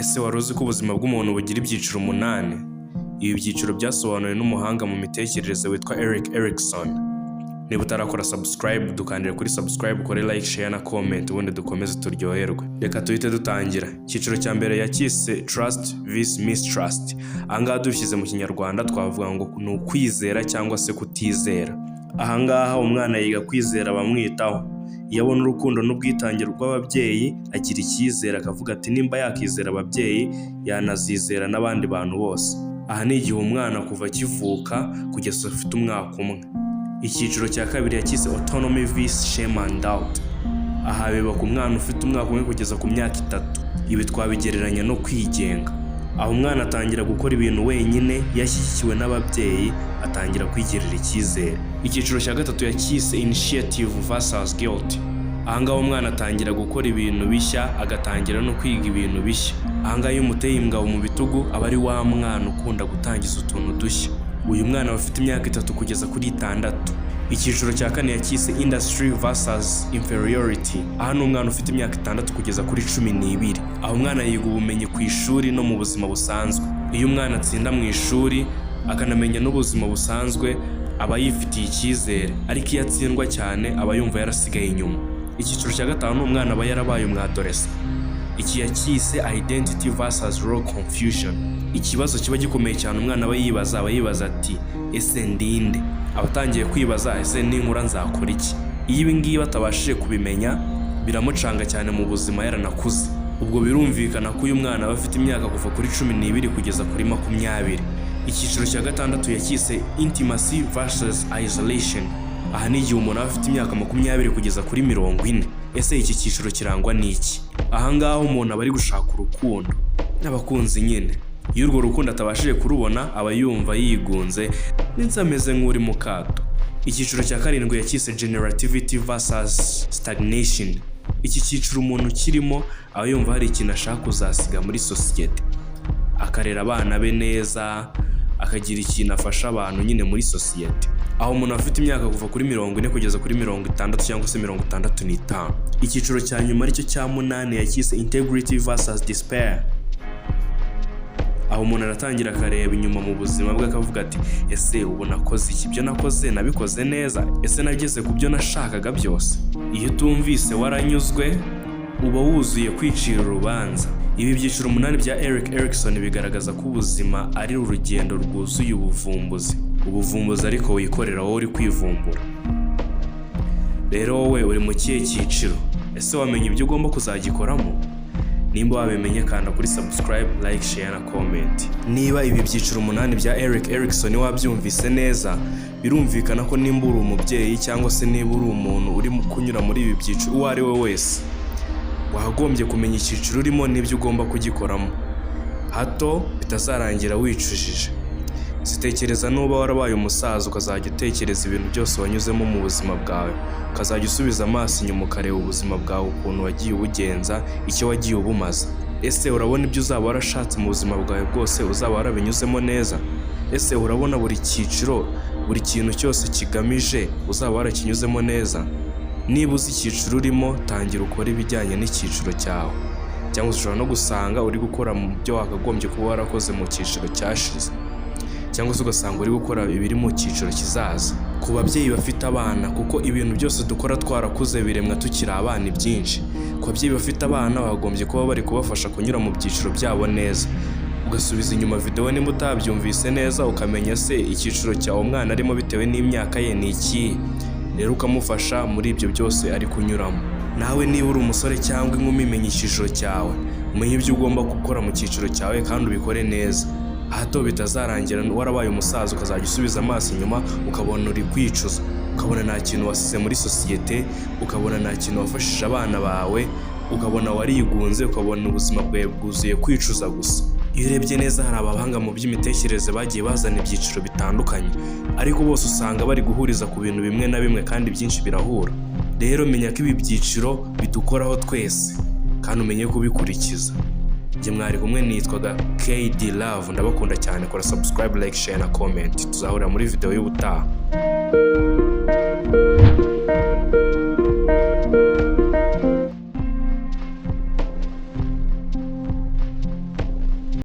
Ese wari uzi ko ubuzima bw'umuntu bugira ibyiciro 8? Ibi byiciro byasobanuwe n'umuhanga mu mitekerereze witwa Erik Erikson. Niba utarakora subscribe, dukandire kuri subscribe, ukore like, share na comment, ubundi dukomeze turyoherwe. Reka tuhite dutangira. Icyiciro cya mbere yakise Trust vs Mistrust. Ahangaha dushyize mu Kinyarwanda twavuga ngo ni ukwizera cyangwa se kutizera. Ahangaha umwana yiga kwizera bamwitaho. Iyo abona urukundo n'ubwitange rw'ababyeyi agira icyizere akavuga ati nimba yakizera ababyeyi yanazizera n'abandi bantu bose. Aha ni igihe umwana kuva akivuka kugeza afite umwaka umwe. Icyiciro cya kabiri yakise Autonomy vs Shame and Doubt. Aha biba ku mwana ufite umwaka umwe kugeza ku myaka 3. Ibi twabigereranya no kwigenga. Aho umwana atangira gukora ibintu wenyine yashyigikiwe n'ababyeyi, atangira kwigirira icyizere. Icyiciro cya gatatu yakise Initiative vs Guilt. Ahangaha umwana atangira gukora ibintu bishya, agatangira no kwiga ibintu bishya. Ahangaha iyo umuteye imbwa mu bitugu aba ari wa mwana ukunda gutangiza utuntu dushya. Uyu mwana afite imyaka 3 kugeza kuri 6. Icyiciro cya kane yakise Industry vs Inferiority. Aha ni umwana ufite imyaka 6 kugeza kuri 12. Aho umwana yiga ubumenyi ku ishuri no mu buzima busanzwe. Iyo umwana atsinda mu ishuri akanamenya n'ubuzima busanzwe aba yifitiye icyizere, ariko iyo atsindwa cyane aba yumva yarasigaye inyuma. Icyiciro cya gatanu umwana aba yarabaye umwadolescent. Iki yakise Identity vs Role Confusion. Ikibazo kiba gikomeye cyane umwana aba yibaza ati ese ndinde? Abatangiye kwibaza ese ninkura nzakora iki? Iyo ibi ngibi batabashije kubimenya biramucanga cyane mu buzima yaranakuze. Ubwo birumvikana ko uyu mwana aba afite imyaka kuva kuri 12 kugeza kuri 20. Icyiciro cya gatandatu yakise Intimacy vs Isolation. Aha ni igihe umuntu afite imyaka 20 kugeza kuri 40. Ese iki cyiciro kirangwa n'iki? Ahangaha umuntu aba ari gushaka urukundo n'abakunzi nyine. Iyo urwo rukundo atabashije kurubona aba yumva yigunze ndetse ameze nk'uri mu kato. Icyiciro cya 7 yakise Generativity vs Stagnation. Iki cyiciro umuntu kirimo aba yumva hari ikintu ashaka kuzasiga muri society, akarera abana be neza, akagira ikintu afasha abantu nyine muri society. Aho umuntu afite imyaka kuva kuri 40 kugeza kuri 60 cyangwa se 65. Icyiciro cya nyuma aricyo cya 8 yakise Integrity vs Despair. Aho umuntu aratangira akareba inyuma mu buzima bwe akavuga ati ese ubu nakoze iki? Ibyo nakoze nabikoze neza? Ese nageze ku byo nashakaga byose? Iyo utumvise waranyuzwe uba wuzuye kwicira urubanza. Ibi byiciro 8 bya Erik Erikson bigaragaza ko ubuzima ari urugendo rwuzuye ubuvumbuzi ariko wikorera wowe uri kwivumbura. Rero wowe uri mu kihe cyiciro? Ese wamenye ibyo ugomba kuzagikoramo? Nimba wabimenye kanda kuri subscribe, like, share na comment. Niba ibi byiciro 8 bya Erik Erikson wabyumvise neza, birumvikana ko nimba uri umubyeyi cyangwa se niba uri umuntu uri kunyura muri ibi byiciro uwo ari we wese, wagombye kumenya icyiciro urimo n'ibyo ugomba kugikoramo, hato bitazarangira wicujije. Zitekereza nuba warabaye umusaza ukazajya utekereza ibintu byose wanyuzemo mu buzima bwawe, ukazajya usubiza amaso inyuma ukareba ubuzima bwawe ukuntu wagiye ubugenza, icyo wagiye ubumaza. Ese urabona ibyo uzaba warashatse mu buzima bwawe bwose uzaba warabinyuzemo neza? Ese urabona buri cyiciro, buri kintu cyose kigamije uzaba warakinyuzemo neza? Niba uzi icyiciro urimo, tangira ukora ibijyanye n'icyiciro cyawe, cyangwa ushobora no gusanga uri gukora mu byo wakagombye kuba warakoze mu cyiciro cyashize, cyangwa se ugasanga uri gukora ibiri mu cyiciro kizaza. Ku babyeyi bafite abana, kuko ibintu byose dukora twarakuze biremwa tukiri abana byinshi. Ku babyeyi bafite abana bagombye kuba bari kubafasha kunyura mu byiciro byabo neza. Ugasubiza inyuma video nimba utabyumvise neza, ukamenya se icyiciro cyawe umwana arimo bitewe n'imyaka ye ni iki, rero ukamufasha muri ibyo byose ari kunyuramo. Nawe niba uri umusore cyangwa inkumi, menya icyiciro cyawe, umenye ibyo ugomba gukora mu cyiciro cyawe kandi ubikore neza, hato bitazarangira warabaye umusaza ukazajya usubiza amaso inyuma ukabona uri kwicuza, ukabona nta kintu wasize muri societe, ukabona nta kintu wafashije abana bawe, ukabona warigunze, ukabona ubuzima bwawe bwuzuye kwicuza gusa. Iyo urebye neza hari abahanga mu by'imitekerereze bagiye bazana ibyiciro bitandukanye, ariko bose usanga bari guhuriza ku bintu bimwe na bimwe kandi byinshi birahura. Rero menya ko ibi byiciro bidukoraho twese kandi umenye kubikurikiza. Njye mwari kumwe nitwaga KD Love, ndabakunda cyane. Kora subscribe, like, share na comment. Tuzahurira muri video y'ubutaha.